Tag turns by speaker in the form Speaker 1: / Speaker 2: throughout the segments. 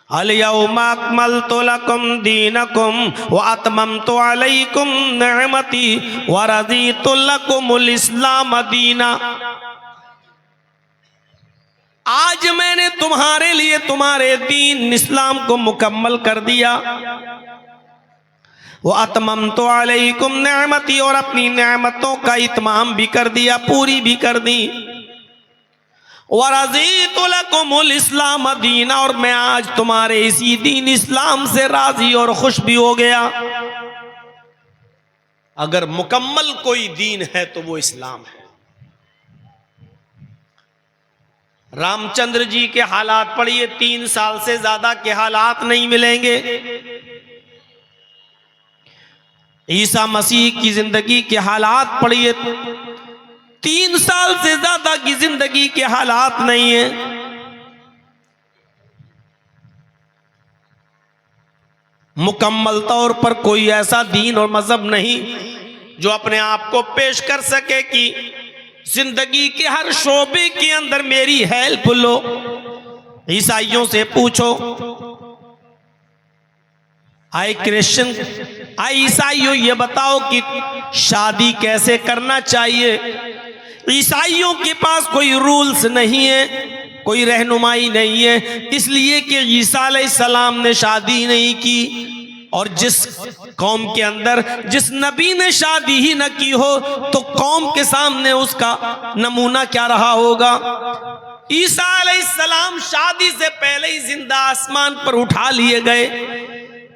Speaker 1: अल यौमा अकमलतु लकुम दीनकुम व अतममतु अलैकुम निअमती व रज़ीतु लकुमुल इस्लाम दीना। आज मैंने तुम्हारे लिए तुम्हारे दीन इस्लाम को मुकम्मल कर दिया। वो अतममतु अलैकुम निअमती, और अपनी नेमतों का इत्माम भी कर दिया, पूरी भी कर दी। व रज़ीतु लकुमुल इस्लाम दीना, और मैं आज तुम्हारे इसी दीन इस्लाम से राजी और खुश भी हो गया। अगर मुकम्मल कोई दीन है तो वो इस्लाम है। रामचंद्र जी के हालात पढ़िए, 3 साल से ज्यादा के हालात नहीं मिलेंगे। ईसा मसीह की जिंदगी के हालात पढ़िए, 3 साल से ज्यादा की जिंदगी के हालात नहीं है। मुकम्मल तौर पर कोई ऐसा दीन और मजहब नहीं जो अपने आप को पेश कर सके कि जिंदगी के हर शोबे के अंदर मेरी हेल्प लो। ईसाइयों से पूछो, आए क्रिश्चियन, आए ईसाइयों, ये बताओ कि शादी कैसे करना चाहिए। ईसाइयों के पास कोई रूल्स नहीं है, कोई रहनुमाई नहीं है, इसलिए कि ईसा अलैहिस्सलाम ने शादी नहीं की। और जिस कौम के अंदर जिस नबी ने शादी ही न की हो तो कौम के सामने उसका नमूना क्या रहा होगा। ईसा अलैहिस्सलाम शादी से पहले ही जिंदा आसमान पर उठा लिए गए।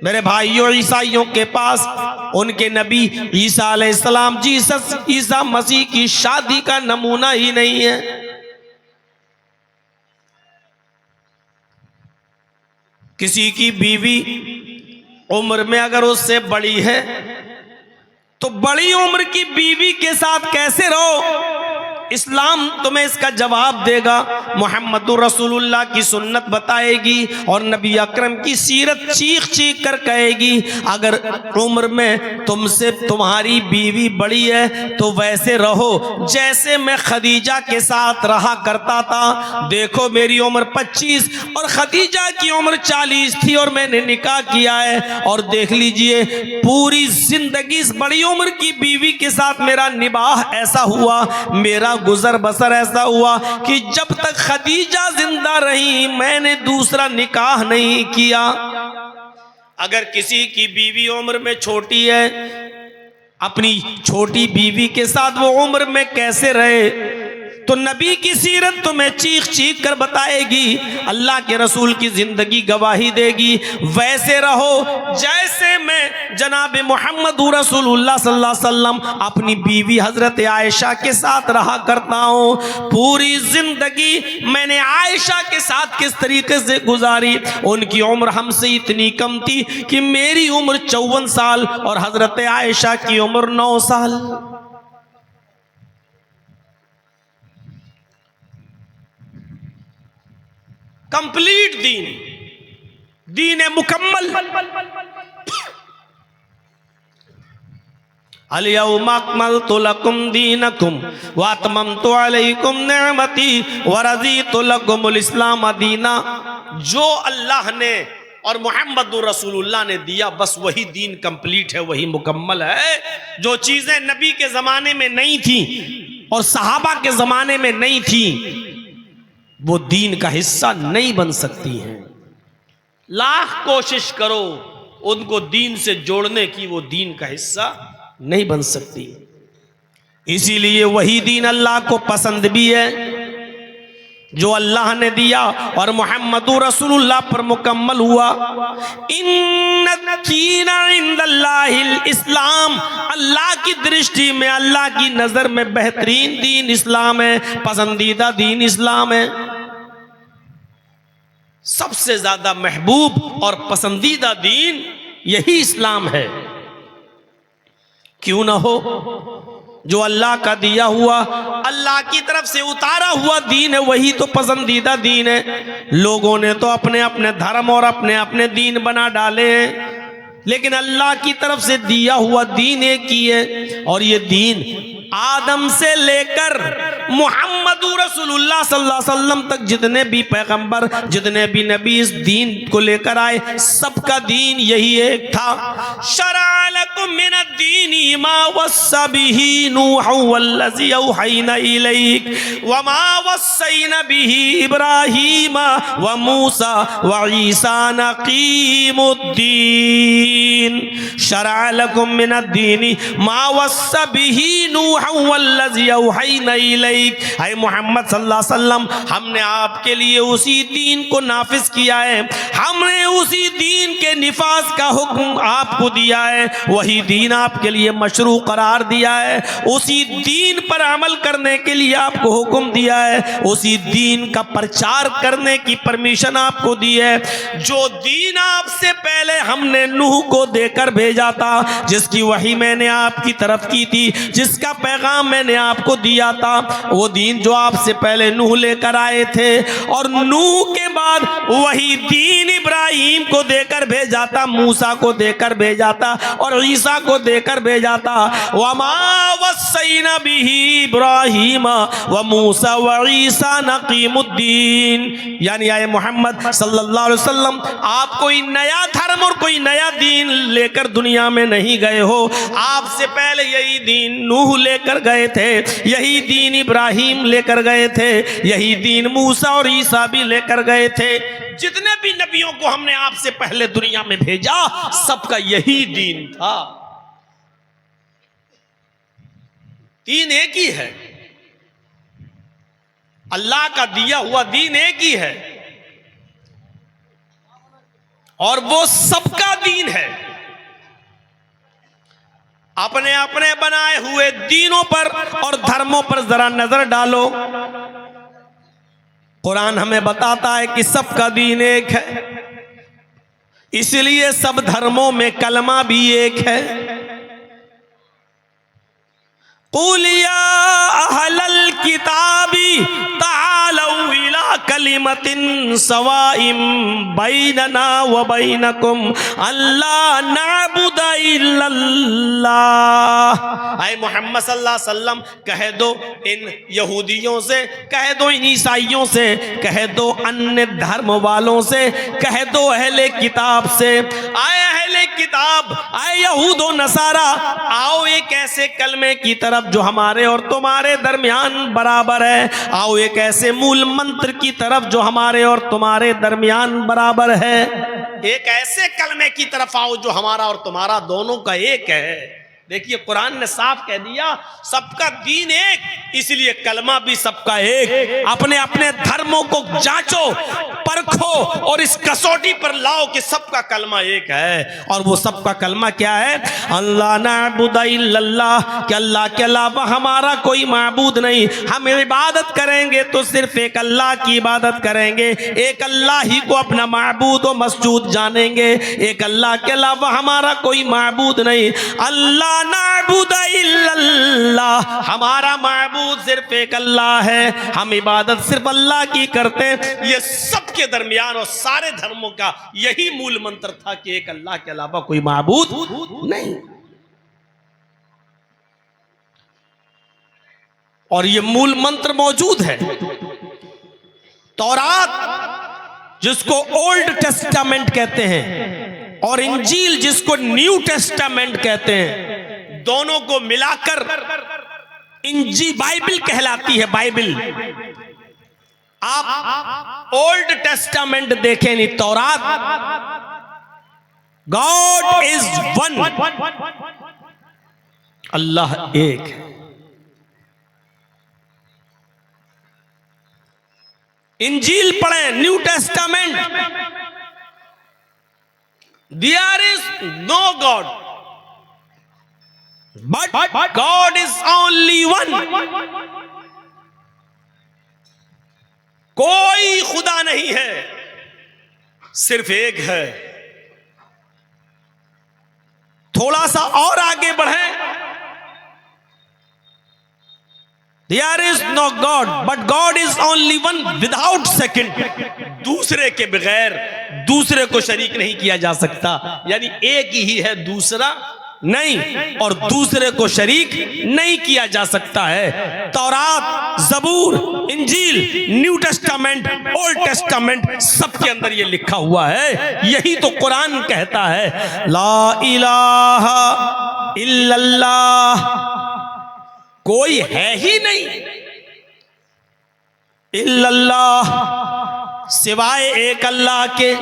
Speaker 1: मेरे भाइयों, ईसाइयों के पास उनके नबी ईसा अलैहिस्सलाम जीसस ईसा मसीह की शादी का नमूना ही नहीं है। किसी की बीवी उम्र में अगर उससे बड़ी है तो बड़ी उम्र की बीवी के साथ कैसे रहो? इस्लाम तुम्हें इसका जवाब देगा। मुहम्मदुर रसूलुल्लाह की सुन्नत बताएगी और नबी अकरम की सीरत चीख चीख कर कहेगी, अगर उम्र में तुमसे तुम्हारी बीवी बड़ी है तो वैसे रहो जैसे मैं खदीजा के साथ रहा करता था। देखो मेरी उम्र 25 और खदीजा की उम्र 40 थी और मैंने निकाह किया है, और देख लीजिए पूरी जिंदगी इस बड़ी उम्र की बीवी के साथ मेरा निबाह ऐसा हुआ, मेरा गुजर बसर ऐसा हुआ कि जब तक खदीजा जिंदा रही मैंने दूसरा निकाह नहीं किया। अगर किसी की बीवी उम्र में छोटी है, अपनी छोटी बीवी के साथ वो उम्र में कैसे रहे? तो नबी की सीरत तुम्हें चीख चीख कर बताएगी, अल्लाह के रसूल की जिंदगी गवाही देगी, वैसे रहो जैसे मैं जनाब मोहम्मद रसूलुल्लाह सल्लल्लाहु अलैहि वसल्लम अपनी बीवी हजरत आयशा के साथ रहा करता हूँ। पूरी जिंदगी मैंने आयशा के साथ किस तरीके से गुजारी। उनकी उम्र हमसे इतनी कम थी कि मेरी उम्र 54 साल और हजरत आयशा की उम्र 9 साल। कंप्लीट दीन, दीन है मुकम्मल। अल यौमा अकमलतु लकुम दीनकुम व अतममतु अलैकुम निअमती व रज़ीतु लकुमुल इस्लाम दीना। जो अल्लाह ने और मोहम्मद रसूलुल्लाह ने दिया बस वही दीन कंप्लीट है, वही मुकम्मल है। जो चीजें नबी के जमाने में नहीं थी और सहाबा के जमाने में नहीं थी वो दीन का हिस्सा नहीं बन सकती हैं। लाख कोशिश करो उनको दीन से जोड़ने की, वो दीन का हिस्सा नहीं बन सकती। इसीलिए वही दीन अल्लाह को पसंद भी है जो अल्लाह ने दिया और मुहम्मदुर रसूलुल्लाह पर मुकम्मल हुआ। इन्नद्दीना इंदल्लाहिल इस्लाम, अल्लाह की दृष्टि में, अल्लाह की नजर में बेहतरीन दीन इस्लाम है, पसंदीदा दीन इस्लाम है। सबसे ज्यादा महबूब और पसंदीदा दीन यही इस्लाम है। क्यों ना हो? जो अल्लाह का दिया हुआ, अल्लाह की तरफ से उतारा हुआ दीन है, वही तो पसंदीदा दीन है। लोगों ने तो अपने अपने धर्म और अपने अपने दीन बना डाले हैं, लेकिन अल्लाह की तरफ से दिया हुआ दीन एक ही है, और ये दीन आदम से लेकर मुहम्मद रसूलुल्लाह सल्लल्लाहु अलैहि वसल्लम तक जितने भी पैगंबर, जितने भी नबी इस दीन को लेकर आए, सबका दीन यही एक था। शरअ लकुम मिनद्दीनि मा वस्सा बिही नूह वल्लज़ी औहैना इलैक व मा वस्सैना बिही इब्राहीम व मूसा व ईसा अन अक़ीमुद्दीन। शरअ लकुम मिनद्दीनि मा वस्सा बिही नूह वल्लज़ी औहैना इलैक। ऐ मोहम्मद सल्लल्लाहु अलैहि वसल्लम, हमने आपके लिए उसी दीन को नाफिज किया है, हमने उसी दीन के निफाज का हुक्म आपको दिया है, वही दीन आपके लिए मशरू करार दिया है, उसी दीन पर अमल करने के लिए आपको हुक्म दिया है, उसी दीन का प्रचार करने की परमिशन आपको दी है। जो दीन आपसे पहले हमने नूह को देकर भेजा था, जिसकी वही मैंने आपकी तरफ की थी, जिसका पैगाम मैंने आपको दिया था, वो दीन जो आपसे पहले नूह लेकर आए थे, और नूह के बाद वही दीन इब्राहिम को देकर भेजा था, मूसा को देकर भेजा था और ईसा को देकर भेजा था। वमा वस्सैना बिही इब्राहिम व मूसा व ईसा नक़ीमुद्दीन। यानी आए मोहम्मद सल्लल्लाहु अलैहि वसल्लम, आप कोई नया धर्म और कोई नया दीन लेकर दुनिया में नहीं गए हो। आपसे पहले यही दीन नूह लेकर गए थे, यही दीन इब्राहिम लेकर गए थे, यही दीन मूसा और ईसा भी लेकर गए थे। जितने भी नबियों को हमने आपसे पहले दुनिया में भेजा, सबका यही दीन था। दीन एक ही है, अल्लाह का दिया हुआ दीन एक ही है, और वो सबका दीन है। अपने अपने बनाए हुए दीनों पर और धर्मों पर जरा नजर डालो। कुरान हमें बताता है कि सबका दीन एक है, इसलिए सब धर्मों में कलमा भी एक है। कुल या अहलल किताबी तालौ इला कलिमतिन सवाइम बैनना व बैनकुम अल्ला नअबुदा इल्लल्लाह। ऐ मोहम्मद सल्लल्लाहु अलैहि वसल्लम, कह दो इन यहूदियों से, कह दो इन ईसाइयों से, कह दो अन्य धर्म वालों से, कह दो अहले किताब से, आए अहले किताब, आए यहूदो नसारा, आओ एक ऐसे कलमे की तरफ जो हमारे और तुम्हारे दरमियान बराबर है, आओ एक ऐसे मूल मंत्र की तरफ जो हमारे और तुम्हारे दरमियान बराबर है। एक ऐसे कलमे की तरफ आओ जो हमारा और तुम्हारा दोनों का एक है। देखिए कुरान ने साफ कह दिया, सबका दीन एक, इसलिए कलमा भी सबका एक। अपने अपने धर्मों को जांचो, परखो और इस कसौटी पर लाओ कि सबका कलमा एक है। और वो सबका कलमा क्या है? अल्लाह नअबुदा इल्लल्लाह, कि अल्लाह के अलावा हमारा कोई माबूद नहीं। हम इबादत करेंगे तो सिर्फ एक अल्लाह की इबादत करेंगे, एक अल्लाह ही को अपना माबूद और मसजूद जानेंगे, एक अल्लाह के अलावा हमारा कोई माबूद नहीं। अल्लाह नअबुदा इल्लल्लाह, हमारा माबूद सिर्फ एक अल्लाह है, हम इबादत सिर्फ अल्लाह की करते हैं। ये सबके दरमियान और सारे धर्मों का यही मूल मंत्र था कि एक अल्लाह के अलावा कोई माबूद नहीं। और ये मूल मंत्र मौजूद है तौरात, जिसको ओल्ड टेस्टामेंट कहते हैं, और इंजील जिसको न्यू टेस्टामेंट कहते हैं, दोनों को मिलाकर इंजी बाइबल कहलाती है। बाइबल, आप ओल्ड टेस्टामेंट देखें नहीं, तौरात, गॉड इज वन, अल्लाह एक है। इंजील पढ़ें, new testament, there is no God but God is only one. कोई खुदा नहीं है, सिर्फ एक है। थोड़ा सा और आगे बढ़ें, there is no God but God is only one without second, दूसरे के बगैर दूसरे को शरीक नहीं किया जा सकता। यानी एक ही है, दूसरा नहीं, और दूसरे को शरीक नहीं किया जा सकता है। तौरात, जबूर, इंजील, न्यू टेस्टामेंट, ओल्ड टेस्टामेंट, सबके अंदर ये लिखा हुआ है। यही तो कुरान कहता है, ला इलाहा इल्लल्लाह, कोई है ही नहीं इल्लल्लाह, सिवाय एक अल्लाह के।